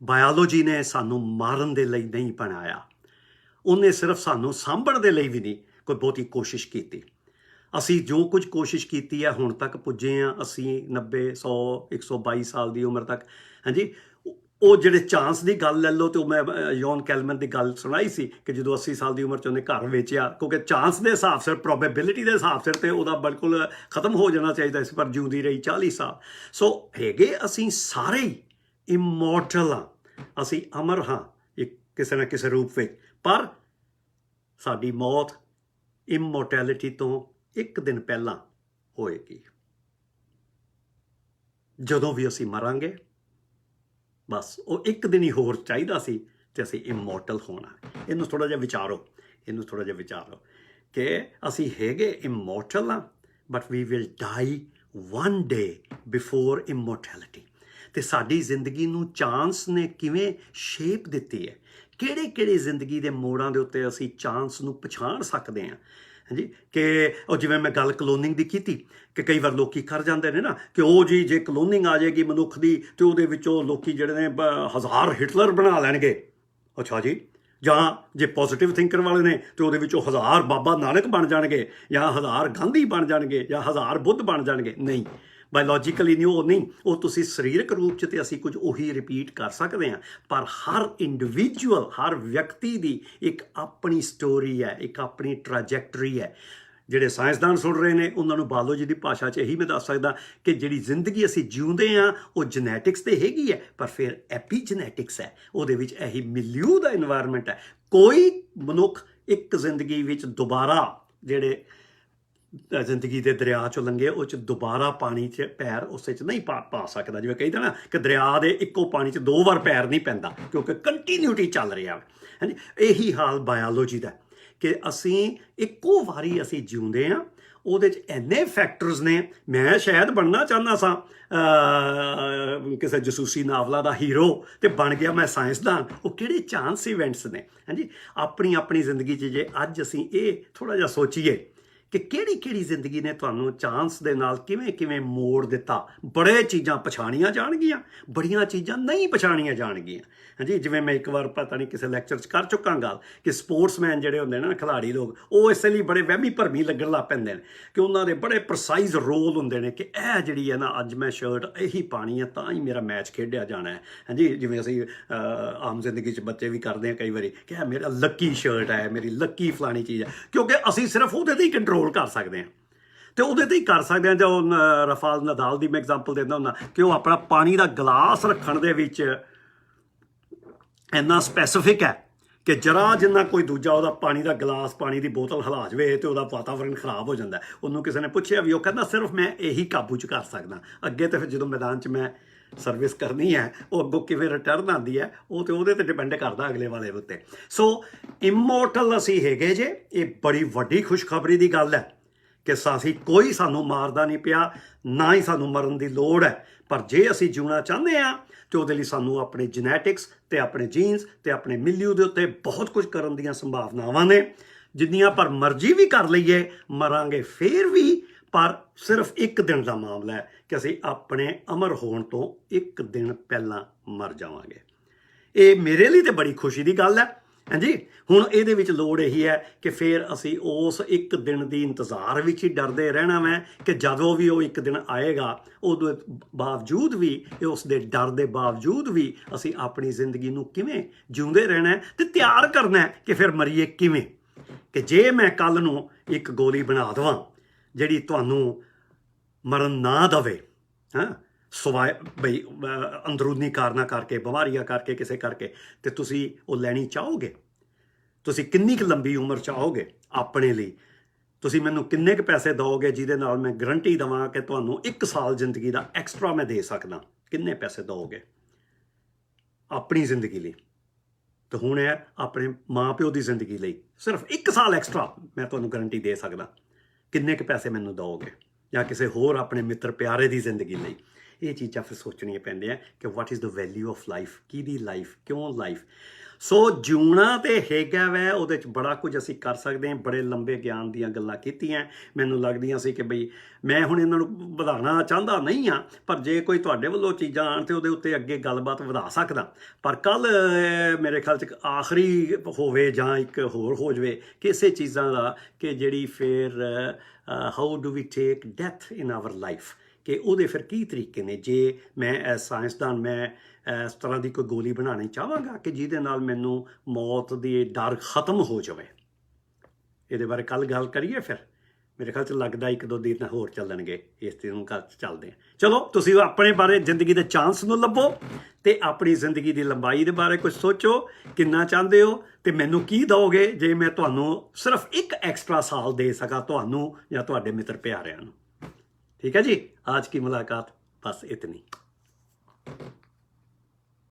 ਬਾਇਓਲੋਜੀ ਨੇ ਸਾਨੂੰ ਮਾਰਨ ਦੇ ਲਈ ਨਹੀਂ ਬਣਾਇਆ, ਉਹਨੇ ਸਿਰਫ ਸਾਨੂੰ ਸਾਂਭਣ ਦੇ ਲਈ ਵੀ ਨਹੀਂ ਕੋਈ ਬਹੁਤੀ ਕੋਸ਼ਿਸ਼ ਕੀਤੀ। ਅਸੀਂ ਜੋ ਕੁਝ ਕੋਸ਼ਿਸ਼ ਕੀਤੀ ਹੈ ਹੁਣ ਤੱਕ ਪੁੱਜੇ ਹਾਂ, ਅਸੀਂ 90, 100, 122 ਸਾਲ ਦੀ ਉਮਰ ਤੱਕ। ਹਾਂਜੀ, ਉਹ ਜਿਹੜੇ ਚਾਂਸ ਦੀ ਗੱਲ ਲੈ ਲਓ, ਤੇ ਉਹ ਮੈਂ ਜੌਨ ਕੈਲਮਨ ਦੀ ਗੱਲ ਸੁਣਾਈ ਸੀ ਕਿ ਜਦੋਂ 80 ਸਾਲ ਦੀ ਉਮਰ 'ਚ ਉਹਨੇ ਘਰ ਵੇਚਿਆ, ਕਿਉਂਕਿ ਚਾਂਸ ਦੇ ਹਿਸਾਬ ਸਿਰ, ਪ੍ਰੋਬੇਬਿਲਿਟੀ ਦੇ ਹਿਸਾਬ ਸਿਰ ਤੇ ਉਹਦਾ ਬਿਲਕੁਲ ਖਤਮ ਹੋ ਜਾਣਾ ਚਾਹੀਦਾ ਸੀ, ਪਰ ਜਿਉਂਦੀ ਰਹੀ 40 ਸਾਲ। ਸੋ ਹੈਗੇ ਅਸੀਂ ਸਾਰੇ ਹੀ ਇਮੋਰਟਲ ਹਾਂ, ਅਸੀਂ ਅਮਰ ਹਾਂ ਇੱਕ ਕਿਸੇ ਨਾ ਕਿਸੇ ਰੂਪ ਵਿੱਚ। ਪਰ ਸਾਡੀ ਮੌਤ ਇਮੋਰਟੈਲਿਟੀ ਤੋਂ ਇੱਕ ਦਿਨ ਪਹਿਲਾਂ ਹੋਏਗੀ। ਜਦੋਂ ਵੀ ਅਸੀਂ ਮਰਾਂਗੇ, ਬਸ ਉਹ ਇੱਕ ਦਿਨ ਹੀ ਹੋਰ ਚਾਹੀਦਾ ਸੀ ਤੇ ਅਸੀਂ ਇਮੋਰਟਲ ਹੋਣਾ। ਇਹਨੂੰ ਥੋੜ੍ਹਾ ਜਿਹਾ ਵਿਚਾਰੋ ਕਿ ਅਸੀਂ ਹੈਗੇ ਇਮੋਰਟਲ ਹਾਂ, but we will die one day before immortality. ਤੇ ਸਾਡੀ ਜ਼ਿੰਦਗੀ ਨੂੰ ਚਾਂਸ ਨੇ ਕਿਵੇਂ ਸ਼ੇਪ ਦਿੱਤੀ ਹੈ, ਕਿਹੜੇ ਜ਼ਿੰਦਗੀ ਦੇ ਮੋੜਾਂ ਦੇ ਉੱਤੇ ਅਸੀਂ ਚਾਂਸ ਨੂੰ ਪਛਾਣ ਸਕਦੇ ਹਾਂ। ਹਾਂਜੀ ਕਿ ਉਹ ਜਿਵੇਂ ਮੈਂ ਗੱਲ ਕਲੋਨਿੰਗ ਦੀ ਕੀਤੀ ਕਿ ਕਈ ਵਾਰ ਲੋਕੀ ਕਰ ਜਾਂਦੇ ਨੇ ਨਾ ਕਿ ਉਹ ਜੀ ਜੇ ਕਲੋਨਿੰਗ ਆ ਜਾਏਗੀ ਮਨੁੱਖ ਦੀ ਤੇ ਉਹਦੇ ਵਿੱਚੋਂ ਲੋਕੀ ਜਿਹੜੇ ਨੇ 1000 ਹਿਟਲਰ ਬਣਾ ਲੈਣਗੇ। ਅੱਛਾ ਜੀ, ਜਾਂ ਜੇ ਪੋਜ਼ੀਟਿਵ ਥਿੰਕਰ ਵਾਲੇ ਨੇ ਤੇ ਉਹਦੇ ਵਿੱਚੋਂ 1000 ਬਾਬਾ ਨਾਨਕ ਬਣ ਜਾਣਗੇ ਜਾਂ 1000 ਗਾਂਧੀ ਬਣ ਜਾਣਗੇ ਜਾਂ 1000 ਬੁੱਧ ਬਣ ਜਾਣਗੇ। ਨਹੀਂ, ਬਾਇਓਲੋਜੀਕਲੀ ਨਹੀਂ, ਉਹ ਨਹੀਂ, ਉਹ ਤੁਸੀਂ ਸਰੀਰਕ ਰੂਪ 'ਚ ਤੇ ਅਸੀਂ ਕੁਝ ਉਹੀ ਰਿਪੀਟ ਕਰ ਸਕਦੇ ਹਾਂ, ਪਰ ਹਰ ਇੰਡੀਵਿਜੂਅਲ, ਹਰ ਵਿਅਕਤੀ ਦੀ ਇੱਕ ਆਪਣੀ ਸਟੋਰੀ ਹੈ, ਇੱਕ ਆਪਣੀ ਟ੍ਰੈਜੈਕਟਰੀ ਹੈ। ਜਿਹੜੇ ਸਾਇੰਸਦਾਨ ਸੁਣ ਰਹੇ ਨੇ ਉਹਨਾਂ ਨੂੰ ਬਾਇਓਲੋਜੀ ਦੀ ਭਾਸ਼ਾ 'ਚ ਇਹੀ ਮੈਂ ਦੱਸ ਸਕਦਾ ਕਿ ਜਿਹੜੀ ਜ਼ਿੰਦਗੀ ਅਸੀਂ ਜਿਉਂਦੇ ਹਾਂ ਉਹ ਜੈਨੇਟਿਕਸ ਤੇ ਹੈਗੀ ਹੈ, ਪਰ ਫਿਰ ਐਪੀਜੈਨੇਟਿਕਸ ਹੈ, ਉਹਦੇ ਵਿੱਚ ਇਹੀ ਮਿਲਿਊ ਦਾ ਇਨਵਾਇਰਮੈਂਟ ਹੈ। ਕੋਈ ਮਨੁੱਖ ਇੱਕ ਜ਼ਿੰਦਗੀ ਵਿੱਚ ਦੁਬਾਰਾ ਜਿਹੜੇ ਜ਼ਿੰਦਗੀ ਦੇ ਦਰਿਆ 'ਚੋਂ ਲੰਘੇ ਉਹ 'ਚ ਦੁਬਾਰਾ ਪਾਣੀ 'ਚ ਪੈਰ ਉਸੇ 'ਚ ਨਹੀਂ ਪਾ ਸਕਦਾ। ਜਿਵੇਂ ਕਹਿੰਦੇ ਨਾ ਕਿ ਦਰਿਆ ਦੇ ਇੱਕੋ ਪਾਣੀ 'ਚ 2 ਵਾਰ ਪੈਰ ਨਹੀਂ ਪੈਂਦਾ, ਕਿਉਂਕਿ ਕੰਟੀਨਿਊਟੀ ਚੱਲ ਰਿਹਾ ਹੈ। ਹਾਂਜੀ, ਇਹੀ ਹਾਲ ਬਾਇਓਲੋਜੀ ਦਾ ਕਿ ਅਸੀਂ ਇੱਕੋ ਵਾਰੀ ਅਸੀਂ ਜਿਉਂਦੇ ਹਾਂ, ਉਹਦੇ 'ਚ ਇੰਨੇ ਫੈਕਟਰਸ ਨੇ। ਮੈਂ ਸ਼ਾਇਦ ਬਣਨਾ ਚਾਹੁੰਦਾ ਸਾਂ ਕਿਸੇ ਜਸੂਸੀ ਨਾਵਲਾਂ ਦਾ ਹੀਰੋ ਤੇ ਬਣ ਗਿਆ ਮੈਂ ਸਾਇੰਸਦਾਨ। ਉਹ ਕਿਹੜੇ ਚਾਂਸ ਇਵੈਂਟਸ ਨੇ। ਹਾਂਜੀ, ਆਪਣੀ ਆਪਣੀ ਜ਼ਿੰਦਗੀ 'ਚ ਜੇ ਅੱਜ ਅਸੀਂ ਇਹ ਥੋੜ੍ਹਾ ਜਿਹਾ ਸੋਚੀਏ ਕਿ ਕਿਹੜੀ ਜ਼ਿੰਦਗੀ ਨੇ ਤੁਹਾਨੂੰ ਚਾਂਸ ਦੇ ਨਾਲ ਕਿਵੇਂ ਮੋੜ ਦਿੱਤਾ। ਬੜੇ ਚੀਜ਼ਾਂ ਪਛਾਣੀਆਂ ਜਾਣਗੀਆਂ, ਬੜੀਆਂ ਚੀਜ਼ਾਂ ਨਹੀਂ ਪਛਾਣੀਆਂ ਜਾਣਗੀਆਂ। ਹਾਂਜੀ, ਜਿਵੇਂ ਮੈਂ ਇੱਕ ਵਾਰ ਪਤਾ ਨਹੀਂ ਕਿਸੇ ਲੈਕਚਰ 'ਚ ਕਰ ਚੁੱਕਾ ਗੱਲ ਕਿ ਸਪੋਰਟਸਮੈਨ ਜਿਹੜੇ ਹੁੰਦੇ ਨੇ ਨਾ, ਖਿਲਾੜੀ ਲੋਕ, ਉਹ ਇਸੇ ਲਈ ਬੜੇ ਵਹਿਮੀ ਭਰਮੀ ਲੱਗਣ ਲੱਗ ਪੈਂਦੇ ਨੇ ਕਿ ਉਹਨਾਂ ਦੇ ਬੜੇ ਪ੍ਰਸਾਈਜ਼ ਰੋਲ ਹੁੰਦੇ ਨੇ ਕਿ ਇਹ ਜਿਹੜੀ ਹੈ ਨਾ ਅੱਜ ਮੈਂ ਸ਼ਰਟ ਇਹੀ ਪਾਣੀ ਹੈ ਤਾਂ ਹੀ ਮੇਰਾ ਮੈਚ ਖੇਡਿਆ ਜਾਣਾ ਹੈ। ਹਾਂਜੀ, ਜਿਵੇਂ ਅਸੀਂ ਆਮ ਜ਼ਿੰਦਗੀ 'ਚ ਬੱਚੇ ਵੀ ਕਰਦੇ ਹਾਂ ਕਈ ਵਾਰੀ ਕਿ ਇਹ ਮੇਰਾ ਲੱਕੀ ਸ਼ਰਟ ਹੈ, ਮੇਰੀ ਲੱਕੀ ਫਲਾਣੀ ਚੀਜ਼ ਹੈ, ਕਿਉਂਕਿ ਅਸੀਂ ਸਿਰਫ ਉਹਦੇ 'ਤੇ ਹੀ ਕੰਟਰੋਲ ਕਰ ਸਕਦੇ ਹਾਂ ਤੇ ਉਹਦੇ ਤੇ ਹੀ ਕਰ ਸਕਦੇ ਹਾਂ। ਜੋ ਰਫਾਲ ਨਦਾਲ ਦੀ ਮੈਂ ਐਗਜ਼ਾਮਪਲ ਦਿੰਦਾ ਹੁੰਦਾ ਕਿ ਉਹ ਆਪਣਾ ਪਾਣੀ ਦਾ ਗਲਾਸ ਰੱਖਣ ਦੇ ਵਿੱਚ ਇੰਨਾ ਸਪੈਸੀਫਿਕ ਹੈ ਕਿ ਜਰਾ ਜਿੰਨਾ ਕੋਈ ਦੂਜਾ ਉਹਦਾ ਪਾਣੀ ਦਾ ਗਲਾਸ, ਪਾਣੀ ਦੀ ਬੋਤਲ ਹਿਲਾ ਜਾਵੇ ਤੇ ਉਹਦਾ ਵਾਤਾਵਰਨ ਖਰਾਬ ਹੋ ਜਾਂਦਾ। ਉਹਨੂੰ ਕਿਸੇ ਨੇ ਪੁੱਛਿਆ ਵੀ, ਉਹ ਕਹਿੰਦਾ ਸਿਰਫ ਮੈਂ ਇਹੀ ਕਾਬੂ 'ਚ ਕਰ ਸਕਦਾ। ਅੱਗੇ ਤੇ ਫਿਰ ਜਦੋਂ ਮੈਦਾਨ 'ਚ ਮੈਂ ਸਰਵਿਸ ਕਰਨੀ ਹੈ, ਉਹ ਅੱਗੋਂ ਕਿਵੇਂ ਰਿਟਰਨ ਆਉਂਦੀ ਹੈ ਉਹ ਤੇ ਉਹਦੇ ਤੇ ਡਿਪੈਂਡ ਕਰਦਾ ਅਗਲੇ ਵਾਲੇ ਉੱਤੇ। ਸੋ ਇਮੋਰਟਲ ਅਸੀਂ ਹੈਗੇ ਜੇ, ਇਹ ਬੜੀ ਵੱਡੀ ਖੁਸ਼ਖਬਰੀ ਦੀ ਗੱਲ ਹੈ ਕਿ ਕੋਈ ਸਾਨੂੰ ਮਾਰਦਾ ਨਹੀਂ ਪਿਆ, ਨਾ ਹੀ ਸਾਨੂੰ ਮਰਨ ਦੀ ਲੋੜ ਹੈ। ਪਰ ਜੇ ਅਸੀਂ ਜਿਉਣਾ ਚਾਹੁੰਦੇ ਹਾਂ ਤੇ ਉਹਦੇ ਲਈ ਸਾਨੂੰ ਆਪਣੇ ਜੈਨੇਟਿਕਸ ਤੇ ਆਪਣੇ ਜੀਨਸ ਤੇ ਆਪਣੇ ਮਿਲਿਊ ਦੇ ਉੱਤੇ ਬਹੁਤ ਕੁਝ ਕਰਨ ਦੀਆਂ ਸੰਭਾਵਨਾਵਾਂ ਨੇ। ਜਿੰਨੀਆਂ ਪਰ ਮਰਜ਼ੀ ਵੀ ਕਰ ਲਈਏ, ਮਰਾਂਗੇ ਫੇਰ ਵੀ। ਪਰ ਸਿਰਫ ਇੱਕ ਦਿਨ ਦਾ ਮਾਮਲਾ ਹੈ ਕਿ ਅਸੀਂ ਆਪਣੇ ਅਮਰ ਹੋਣ ਤੋਂ ਇੱਕ ਦਿਨ ਪਹਿਲਾਂ ਮਰ ਜਾਵਾਂਗੇ। ਇਹ ਮੇਰੇ ਲਈ ਤੇ ਬੜੀ ਖੁਸ਼ੀ ਦੀ ਗੱਲ ਹੈ। ਹਾਂਜੀ, ਹੁਣ ਇਹਦੇ ਵਿੱਚ ਲੋੜ ਇਹੀ ਹੈ ਕਿ ਫਿਰ ਅਸੀਂ ਉਸ ਇੱਕ ਦਿਨ ਦੀ ਇੰਤਜ਼ਾਰ ਵਿੱਚ ਹੀ ਡਰਦੇ ਰਹਿਣਾ ਵੈ ਕਿ ਜਦੋਂ ਵੀ ਉਹ ਇੱਕ ਦਿਨ ਆਏਗਾ, ਉਹਦੇ ਬਾਵਜੂਦ ਵੀ, ਉਸ ਦੇ ਡਰ ਦੇ ਬਾਵਜੂਦ ਵੀ ਅਸੀਂ ਆਪਣੀ ਜ਼ਿੰਦਗੀ ਨੂੰ ਕਿਵੇਂ ਜਿਉਂਦੇ ਰਹਿਣਾ ਤੇ ਤਿਆਰ ਕਰਨਾ ਕਿ ਫਿਰ ਮਰੀਏ ਕਿਵੇਂ। ਕਿ ਜੇ ਮੈਂ ਕੱਲ ਨੂੰ ਇੱਕ ਗੋਲੀ ਬਣਾ ਦੇਵਾਂ ਜਿਹੜੀ ਤੁਹਾਨੂੰ ਮਰਨ ਨਾ ਦੇਵੇ, ਸਵਾਏ ਬਈ ਅੰਦਰੂਨੀ ਕਾਰਨਾਂ ਕਰਕੇ, ਬਿਮਾਰੀਆਂ ਕਰਕੇ, ਕਿਸੇ ਕਰਕੇ, ਤੇ ਤੁਸੀਂ ਉਹ ਲੈਣੀ ਚਾਹੋਗੇ? ਤੁਸੀਂ ਕਿੰਨੀ ਕੁ ਲੰਬੀ ਉਮਰ ਚਾਹੋਗੇ ਆਪਣੇ ਲਈ? ਤੁਸੀਂ ਮੈਨੂੰ ਕਿੰਨੇ ਕੁ ਪੈਸੇ ਦਿਓਗੇ ਜਿਹਦੇ ਨਾਲ ਮੈਂ ਗਰੰਟੀ ਦੇਵਾਂ ਕਿ ਤੁਹਾਨੂੰ 1 ਸਾਲ ਜ਼ਿੰਦਗੀ ਦਾ ਐਕਸਟਰਾ ਮੈਂ ਦੇ ਸਕਦਾ? ਕਿੰਨੇ ਪੈਸੇ ਦਿਓਗੇ ਆਪਣੀ ਜ਼ਿੰਦਗੀ ਲਈ? ਤੇ ਹੁਣ ਇਹ ਆਪਣੇ ਮਾਂ ਪਿਓ ਦੀ ਜ਼ਿੰਦਗੀ ਲਈ ਸਿਰਫ 1 ਸਾਲ ਐਕਸਟਰਾ ਮੈਂ ਤੁਹਾਨੂੰ ਗਰੰਟੀ ਦੇ ਸਕਦਾ। ਕਿੰਨੇ ਕੁ ਪੈਸੇ ਮੈਨੂੰ ਦਿਓਗੇ? ਜਾਂ ਕਿਸੇ ਹੋਰ ਆਪਣੇ ਮਿੱਤਰ ਪਿਆਰੇ ਦੀ ਜ਼ਿੰਦਗੀ ਲਈ? ਇਹ ਚੀਜ਼ਾਂ ਫਿਰ ਸੋਚਣੀਆਂ ਪੈਂਦੀਆਂ ਕਿ what is the value of life. ਕਿਹਦੀ ਲਾਈਫ, ਕਿਉਂ ਲਾਈਫ? ਸੋ ਜਿਉਣਾ ਤੇ ਹੈਗਾ ਵੈ, ਉਹਦੇ 'ਚ ਬੜਾ ਕੁਝ ਅਸੀਂ ਕਰ ਸਕਦੇ ਹਾਂ। ਬੜੇ ਲੰਬੇ ਗਿਆਨ ਦੀਆਂ ਗੱਲਾਂ ਕੀਤੀਆਂ, ਮੈਨੂੰ ਲੱਗਦੀਆਂ ਸੀ ਕਿ ਬਈ ਮੈਂ ਹੁਣ ਇਹਨਾਂ ਨੂੰ ਵਧਾਉਣਾ ਚਾਹੁੰਦਾ ਨਹੀਂ ਹਾਂ, ਪਰ ਜੇ ਕੋਈ ਤੁਹਾਡੇ ਵੱਲੋਂ ਚੀਜ਼ਾਂ ਆਉਣ ਤੇ ਉਹਦੇ ਉੱਤੇ ਅੱਗੇ ਗੱਲਬਾਤ ਵਧਾ ਸਕਦਾ। ਪਰ ਕੱਲ ਮੇਰੇ ਖਿਆਲ 'ਚ ਆਖਰੀ ਹੋਵੇ ਜਾਂ ਇੱਕ ਹੋਰ ਹੋ ਜਾਵੇ ਕਿਸੇ ਚੀਜ਼ਾਂ ਦਾ ਕਿ ਜਿਹੜੀ ਫਿਰ how do we take death in our life, ਕਿ ਉਹਦੇ ਫਿਰ ਕੀ ਤਰੀਕੇ ਨੇ। ਜੇ ਮੈਂ ਐਜ਼ ਸਾਇੰਸਦਾਨ ਮੈਂ ਇਸ ਤਰ੍ਹਾਂ ਦੀ ਕੋਈ ਗੋਲੀ ਬਣਾਉਣੀ ਚਾਹਾਂਗਾ ਕਿ ਜਿਹਦੇ ਨਾਲ ਮੈਨੂੰ ਮੌਤ ਦੀ ਡਰ ਖਤਮ ਹੋ ਜਾਵੇ। ਇਹਦੇ ਬਾਰੇ ਕੱਲ ਗੱਲ ਕਰੀਏ। ਫਿਰ ਮੇਰੇ ਖਿਆਲ 'ਚ ਲੱਗਦਾ 1-2 ਦਿਨ ਹੋਰ ਚੱਲਣਗੇ, ਇਸ ਤੇ ਨੂੰ ਚੱਲਦੇ ਹਾਂ। ਚਲੋ, ਤੁਸੀਂ ਆਪਣੇ ਬਾਰੇ ਜ਼ਿੰਦਗੀ ਦੇ ਚਾਂਸ ਨੂੰ ਲੱਭੋ ਤੇ ਆਪਣੀ ਜ਼ਿੰਦਗੀ ਦੀ ਲੰਬਾਈ ਦੇ ਬਾਰੇ ਕੁਝ ਸੋਚੋ, ਕਿੰਨਾ ਚਾਹੁੰਦੇ ਹੋ ਤੇ ਮੈਨੂੰ ਕੀ ਦਿਓਗੇ ਜੇ ਮੈਂ ਤੁਹਾਨੂੰ ਸਿਰਫ 1 ਐਕਸਟਰਾ ਸਾਲ ਦੇ ਸਕਾਂ, ਤੁਹਾਨੂੰ ਜਾਂ ਤੁਹਾਡੇ ਮਿੱਤਰ ਪਿਆਰਿਆਂ ਨੂੰ। ठीक है जी, आज की मुलाकात बस इतनी।